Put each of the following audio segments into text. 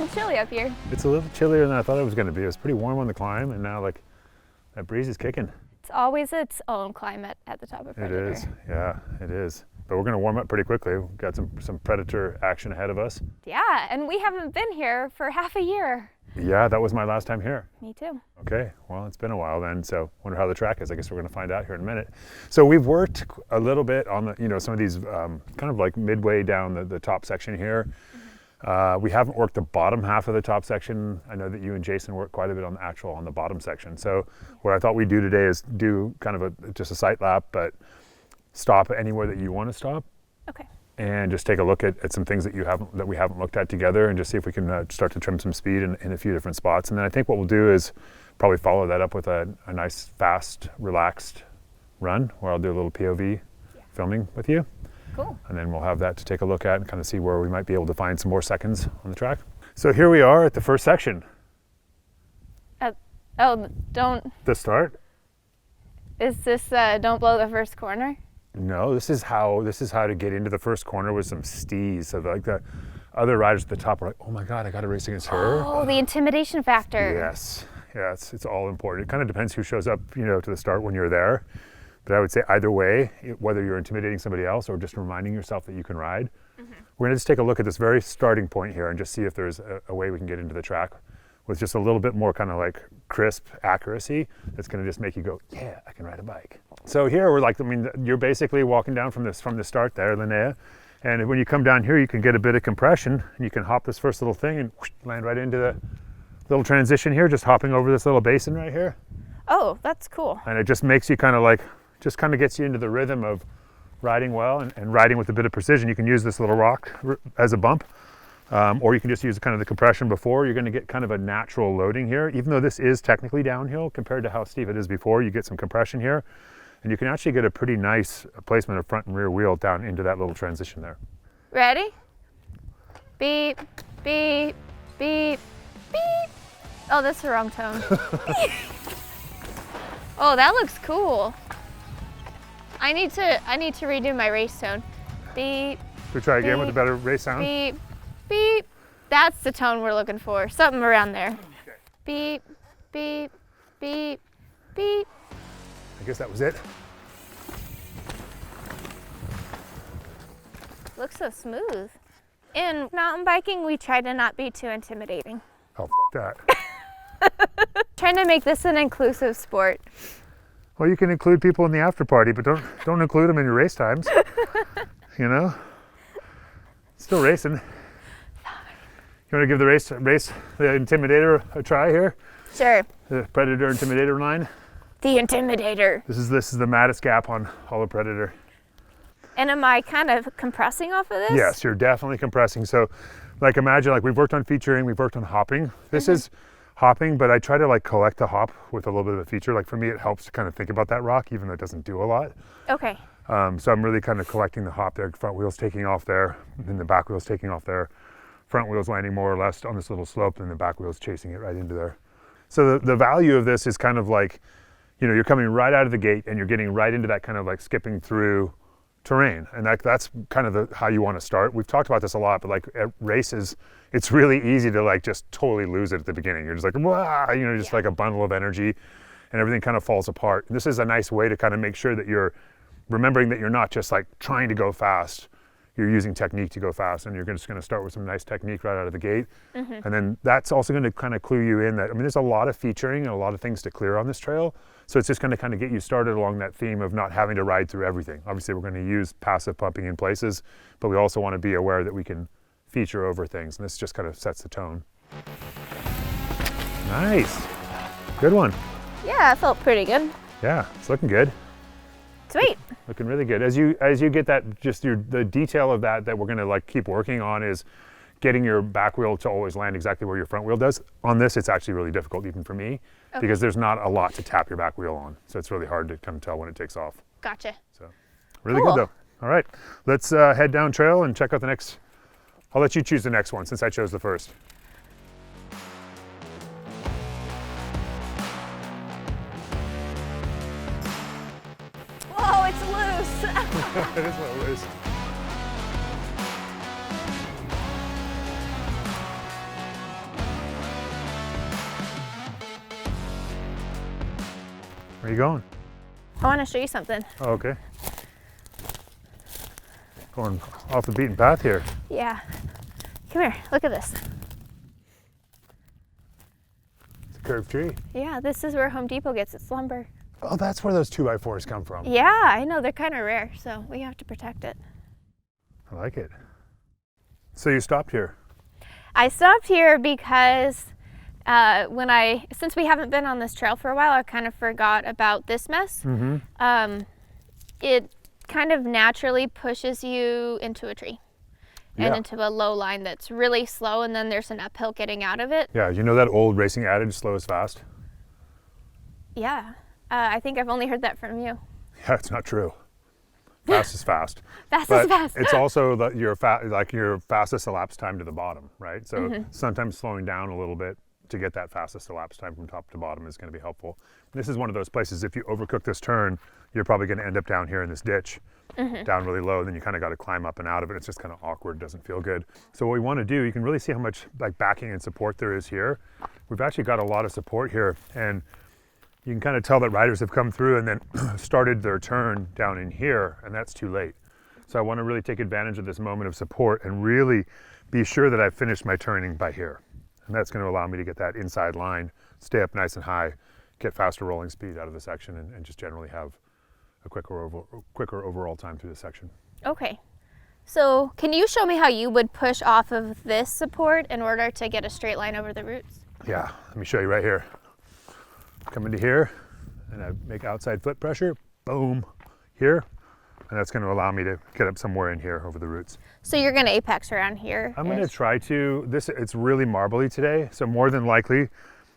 little chilly up here. It's a little chillier than I thought it was going to be. It was pretty warm on the climb, and now like that breeze is kicking. It's always its own climate at the top of Predator. It is, yeah, it is. But we're going to warm up pretty quickly. We've got some Predator action ahead of us. Yeah, and we haven't been here for half a year. Yeah, that was my last time here. Me too. Okay, well, it's been a while then, so wonder how the track is. I guess we're going to find out here in a minute. So we've worked a little bit on the, some of these kind of like midway down the top section here. We haven't worked the bottom half of the top section. I know that you and Jason worked quite a bit on the bottom section. So what I thought we'd do today is do kind of just a sight lap, but stop anywhere that you want to stop. Okay. And just take a look at some things that we haven't looked at together, and just see if we can start to trim some speed in a few different spots. And then I think what we'll do is probably follow that up with a nice, fast, relaxed run where I'll do a little POV filming with you. Cool. And then we'll have that to take a look at and kind of see where we might be able to find some more seconds on the track. So here we are at the first section. The start? Is this don't blow the first corner? No, this is how to get into the first corner with some steez. So like the other riders at the top are like, oh my God, I got to race against her. Oh, the intimidation factor. Yes, yeah, it's all important. It kind of depends who shows up, to the start when you're there. But I would say either way, whether you're intimidating somebody else or just reminding yourself that you can ride, we're gonna just take a look at this very starting point here and just see if there's a way we can get into the track with just a little bit more kind of like crisp accuracy that's gonna just make you go, yeah, I can ride a bike. So here we're like, you're basically walking down from the start there, Linnea, and when you come down here, you can get a bit of compression and you can hop this first little thing and whoosh, land right into the little transition here, just hopping over this little basin right here. Oh, that's cool. And it just makes you kind of gets you into the rhythm of riding well and riding with a bit of precision. You can use this little rock as a bump, or you can just use kind of the compression before. You're going to get kind of a natural loading here. Even though this is technically downhill compared to how steep it is before, you get some compression here, and you can actually get a pretty nice placement of front and rear wheel down into that little transition there. Ready? Beep, beep, beep, beep. Oh, that's the wrong tone. Oh, that looks cool. I need to redo my race tone. Beep. Should we try again with a better race sound? Beep, beep. That's the tone we're looking for. Something around there. Okay. Beep, beep, beep, beep. I guess that was it. Looks so smooth. In mountain biking, we try to not be too intimidating. Oh, that. Trying to make this an inclusive sport. Well, you can include people in the after party, but don't include them in your race times. Still racing. You want to give the race the Intimidator a try here? Sure. The Predator Intimidator line. The Intimidator. This is the maddest gap on all of Predator. And am I kind of compressing off of this? Yes, you're definitely compressing. So, like imagine we've worked on featuring, we've worked on hopping. This is hopping, but I try to collect the hop with a little bit of a feature. Like for me, it helps to kind of think about that rock, even though it doesn't do a lot. Okay. So I'm really kind of collecting the hop there. Front wheels taking off there, and then the back wheels taking off there. Front wheels landing more or less on this little slope, and the back wheels chasing it right into there. So the value of this is kind of like, you're coming right out of the gate and you're getting right into that kind of like skipping through terrain. And that's kind of how you want to start. We've talked about this a lot, but at races, it's really easy to just totally lose it at the beginning. You're just like, wah, like a bundle of energy, and everything kind of falls apart. And this is a nice way to kind of make sure that you're remembering that you're not just trying to go fast. You're using technique to go fast, and you're just going to start with some nice technique right out of the gate. And then that's also going to kind of clue you in that, there's a lot of featuring and a lot of things to clear on this trail. So it's just going to kind of get you started along that theme of not having to ride through everything. Obviously, we're going to use passive pumping in places, but we also want to be aware that we can feature over things, and this just kind of sets the tone. Nice. Good one. Yeah, it felt pretty good. Yeah, it's looking good. Sweet. Looking really good. As you get that, just the detail of that we're going to keep working on is getting your back wheel to always land exactly where your front wheel does. On this, it's actually really difficult even for me, because there's not a lot to tap your back wheel on. So it's really hard to kind of tell when it takes off. Gotcha. So really good though. All right, let's head down trail and check out the next. I'll let you choose the next one since I chose the first. Whoa, it's loose. It is a little loose. Where are you going? I want to show you something. Oh, okay. Going off the beaten path here. Yeah. Come here, look at this. It's a curved tree. Yeah, this is where Home Depot gets its lumber. Oh, that's where those 2x4s come from. Yeah, I know, they're kind of rare, so we have to protect it. I like it. So you stopped here? I stopped here because since we haven't been on this trail for a while, I kind of forgot about this mess. It kind of naturally pushes you into a tree and into a low line that's really slow, and then there's an uphill getting out of it. Yeah, you know that old racing adage, slow is fast? Yeah, I think I've only heard that from you. Yeah, it's not true. Fast is fast. Fast But is fast. it's also your fastest elapsed time to the bottom, right? So sometimes slowing down a little bit to get that fastest elapsed time from top to bottom is going to be helpful. This is one of those places, if you overcook this turn, you're probably going to end up down here in this ditch, down really low, then you kind of got to climb up and out of it. It's just kind of awkward, doesn't feel good. So what we want to do, you can really see how much like backing and support there is here. We've actually got a lot of support here, and you can kind of tell that riders have come through and then started their turn down in here, and that's too late. So I want to really take advantage of this moment of support and really be sure that I've finished my turning by here. And that's going to allow me to get that inside line, stay up nice and high, get faster rolling speed out of the section, and just generally have a quicker overall time through the section. Okay. So can you show me how you would push off of this support in order to get a straight line over the roots? Yeah, let me show you right here. Come into here, and I make outside foot pressure, boom, here, and that's going to allow me to get up somewhere in here over the roots. So you're going to apex around here? I'm going to try to. It's really marbly today, so more than likely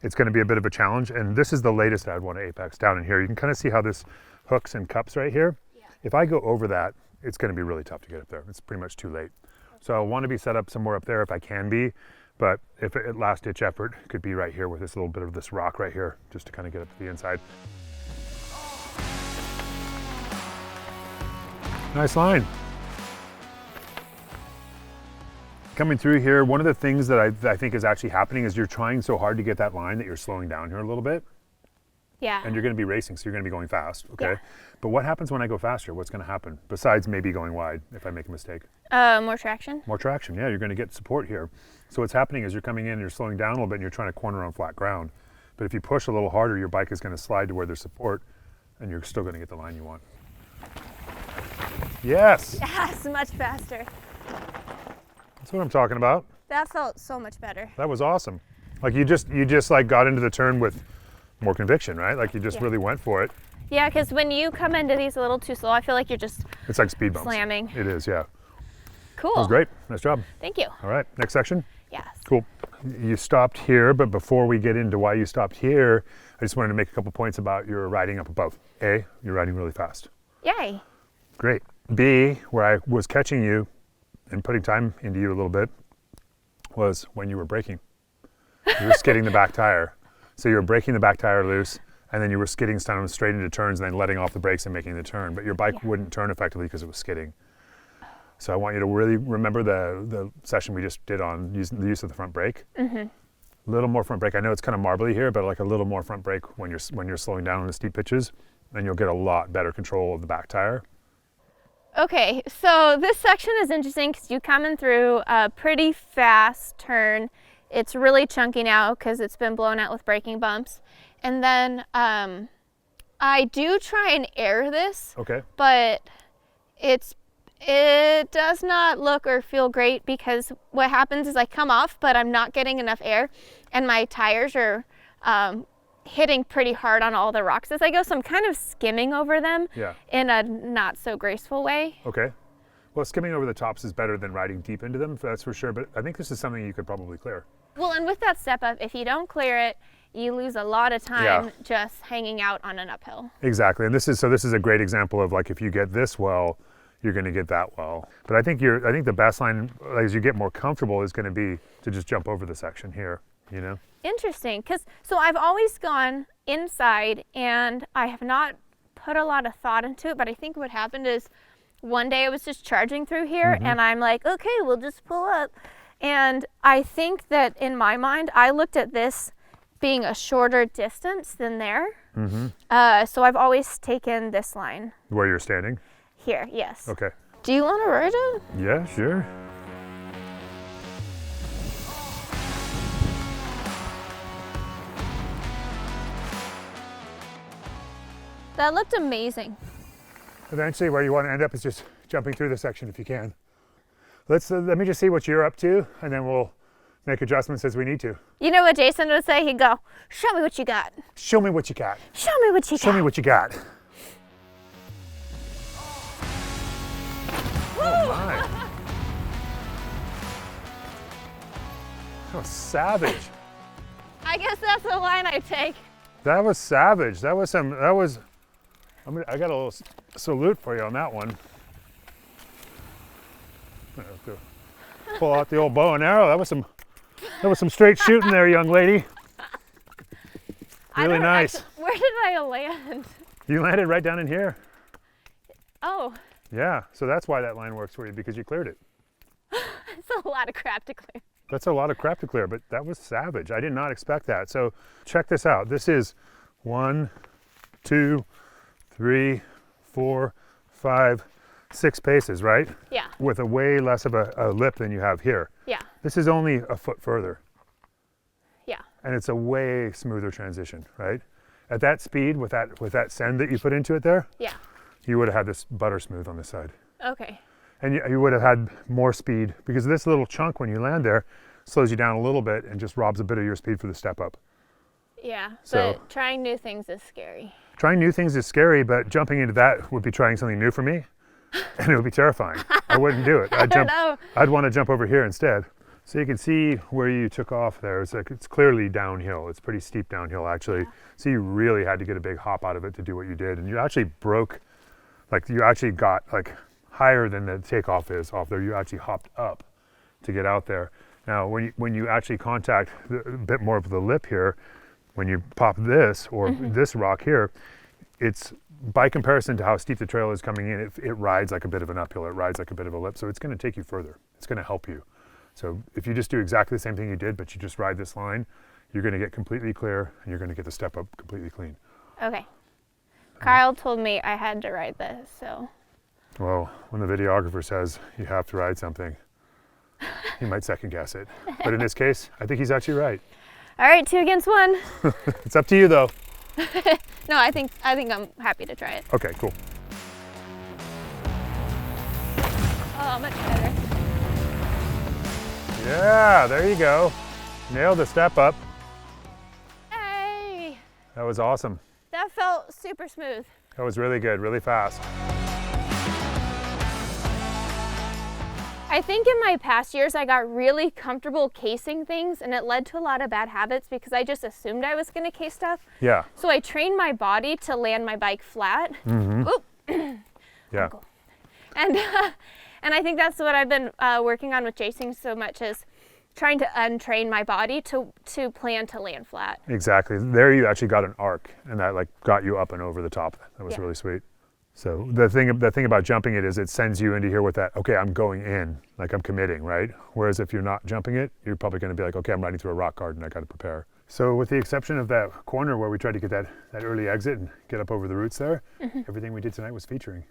it's going to be a bit of a challenge, and this is the latest I'd want to apex down in here. You can kind of see how this hooks and cups right here. Yeah. If I go over that, it's going to be really tough to get up there. It's pretty much too late. So I want to be set up somewhere up there if I can be, but if it last ditch effort could be right here with this little bit of this rock right here, just to kind of get up to the inside. Nice line. Coming through here, one of the things that I think is actually happening is you're trying so hard to get that line that you're slowing down here a little bit. Yeah. And you're going to be racing, so you're going to be going fast, okay? Yeah. But what happens when I go faster? What's going to happen? Besides maybe going wide if I make a mistake. More traction? More traction, yeah, you're going to get support here. So what's happening is you're coming in and you're slowing down a little bit and you're trying to corner on flat ground. But if you push a little harder, your bike is going to slide to where there's support and you're still going to get the line you want. Yes! Yes, much faster. That's what I'm talking about. That felt so much better. That was awesome. Like you just like got into the turn with more conviction, right? Like you just really went for it. Yeah, because when you come into these a little too slow, I feel like you're just It's like speed bumps. slamming. It is, yeah. Cool. That was great. Nice job. Thank you. All right, next section. Yes. Cool. You stopped here, but before we get into why you stopped here, I just wanted to make a couple points about your riding up above. A, you're riding really fast. Yay. Great. B, where I was catching you and putting time into you a little bit was when you were braking. You were skidding the back tire. So you were braking the back tire loose, and then you were skidding straight into turns and then letting off the brakes and making the turn. But your bike wouldn't turn effectively because it was skidding. So I want you to really remember the session we just did on the use of the front brake. A little more front brake. I know it's kind of marbly here, but like a little more front brake when you're slowing down on the steep pitches, and you'll get a lot better control of the back tire. Okay, so this section is interesting because you coming through a pretty fast turn. It's really chunky now because it's been blown out with braking bumps. And then I do try and air this, but it does not look or feel great because what happens is I come off, but I'm not getting enough air, and my tires are hitting pretty hard on all the rocks as I go, so I'm kind of skimming over them in a not so graceful way. Okay. Well, skimming over the tops is better than riding deep into them, that's for sure, but I think this is something you could probably clear. Well, and with that step up, if you don't clear it, you lose a lot of time just hanging out on an uphill. Exactly, and this is a great example of like if you get this well, you're going to get that well. But I think the best line as you get more comfortable is going to be to just jump over the section here, you know? Interesting, because so I've always gone inside and I have not put a lot of thought into it, but I think what happened is one day I was just charging through here and I'm like, okay, we'll just pull up. And I think that in my mind, I looked at this being a shorter distance than there. Mm-hmm. So I've always taken this line. Where you're standing? Here, yes. Okay. Do you want to ride it? Yeah, sure. That looked amazing. Eventually, where you want to end up is just jumping through the section if you can. Let me just see what you're up to, and then we'll make adjustments as we need to. You know what Jason would say? He'd go, "Show me what you got. Show me what you got. Show me what you Show got." me what you got. Oh my. That was savage. I guess that's the line I take. That was savage. I got a little salute for you on that one. Pull out the old bow and arrow. That was some straight shooting there, young lady. Really nice. Where did I land? You landed right down in here. Oh, Yeah, so that's why that line works for you, because you cleared it. it's a lot of crap to clear. That's a lot of crap to clear, but that was savage. I did not expect that. So check this out. This is 1, 2, 3, 4, 5, 6 paces, right? Yeah, With a way less of a lip than you have here. yeah, This is only a foot further, yeah. and it's a way smoother transition, right? At that speed, with that send that you put into it there, Yeah. you would have had this butter smooth on this side. Okay. And you would have had more speed, because this little chunk when you land there slows you down a little bit and just robs a bit of your speed for the step up. Yeah, So- but trying new things is scary. Trying new things is scary, but jumping into that would be trying something new for me, and it would be terrifying. I wouldn't do it. I don't know. I'd want to jump over here instead. So you can see where you took off there. It's clearly downhill. It's pretty steep downhill, actually. Yeah. So you really had to get a big hop out of it to do what you did, and you actually broke, like you actually got like higher than the takeoff is off there. You actually hopped up to get out there. Now, when you actually contact a bit more of the lip here, when you pop this or this rock here, it's by comparison to how steep the trail is coming in, it rides like a bit of an uphill. It rides like a bit of a lip, so it's going to take you further. It's going to help you. So if you just do exactly the same thing you did, but you just ride this line, you're going to get completely clear, and you're going to get the step up completely clean. Okay. Kyle told me I had to ride this, so. Well, when the videographer says you have to ride something, you might second guess it. But in this case, I think he's actually right. All right, 2 against 1. It's up to you, though. No, I think I'm happy to try it. Okay, cool. Oh, much better. Yeah, there you go. Nailed the step up. Hey, That was awesome. that felt super smooth. That was really good, really fast. I think in my past years, I got really comfortable casing things, and it led to a lot of bad habits because I just assumed I was going to case stuff. Yeah. So I trained my body to land my bike flat. Oop. Yeah. And I think that's what I've been working on with Jason so much, is trying to untrain my body to plan to land flat. Exactly. There you actually got an arc, and that like got you up and over the top. That was Yeah. really sweet. So the thing about jumping it is it sends you into here with that, okay, I'm going in, like I'm committing, right? Whereas if you're not jumping it, you're probably going to be like, okay, I'm riding through a rock garden, I got to prepare. So with the exception of that corner where we tried to get that early exit and get up over the roots there, everything we did tonight was featuring.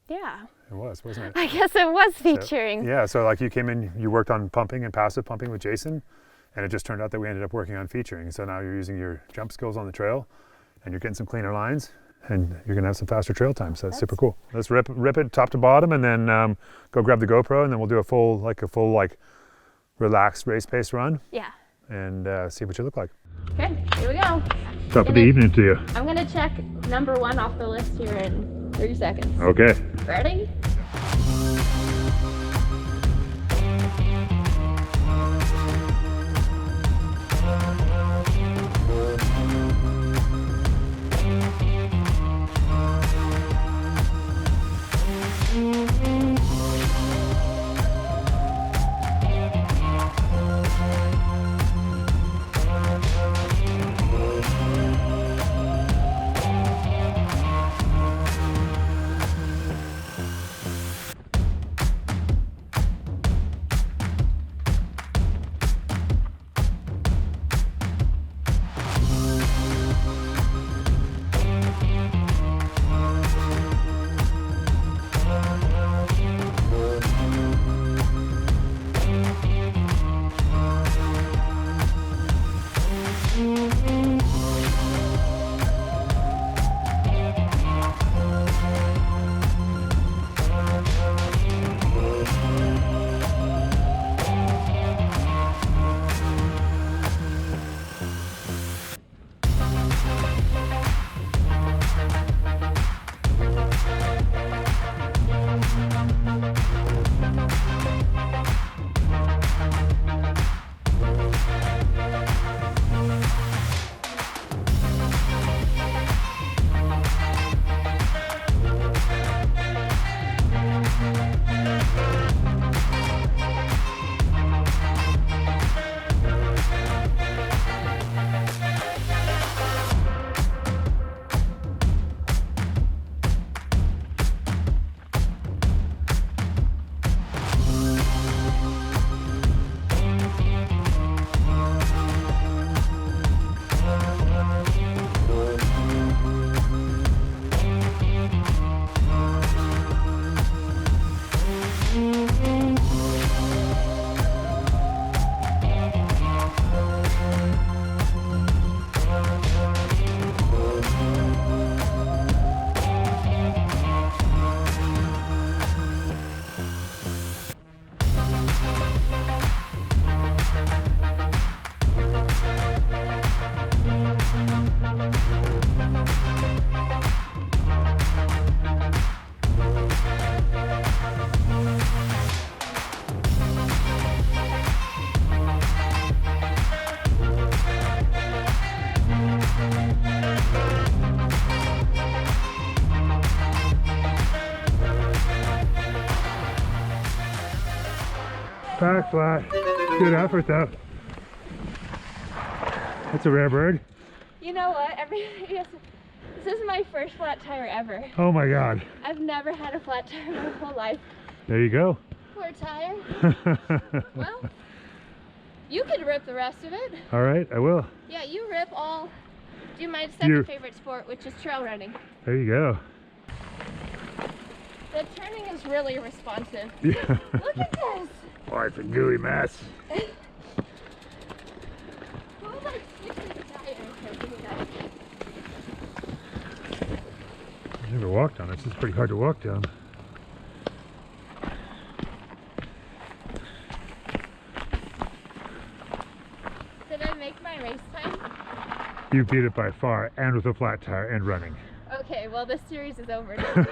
Yeah, It was, wasn't it? I guess it was featuring. Yeah, so like you came in, you worked on pumping and passive pumping with Jason, and it just turned out that we ended up working on featuring. So now you're using your jump skills on the trail, and you're getting some cleaner lines, and you're gonna have some faster trail time. So that's super cool. Let's rip it top to bottom, and then go grab the GoPro, and then we'll do a full relaxed race pace run, Yeah. and see what you look like. Okay, here we go. Top of the evening to you. I'm gonna check number 1 off the list here in 30 seconds. Okay. Ready? Back flat. Good effort though. That's a rare bird. You know what? This is my first flat tire ever. Oh my God. I've never had a flat tire my whole life. There you go. Poor tire. Well, you could rip the rest of it. All right, I will. Yeah, you rip all. Do my second favorite sport, which is trail running. There you go. The turning is really responsive. Yeah. Look at this. Oh, it's a gooey mess. Who like switches tires or doing that? I've never walked on it. It's pretty hard to walk down. Did I make my race time? You beat it by far, and with a flat tire and running. Okay, well this series is over now.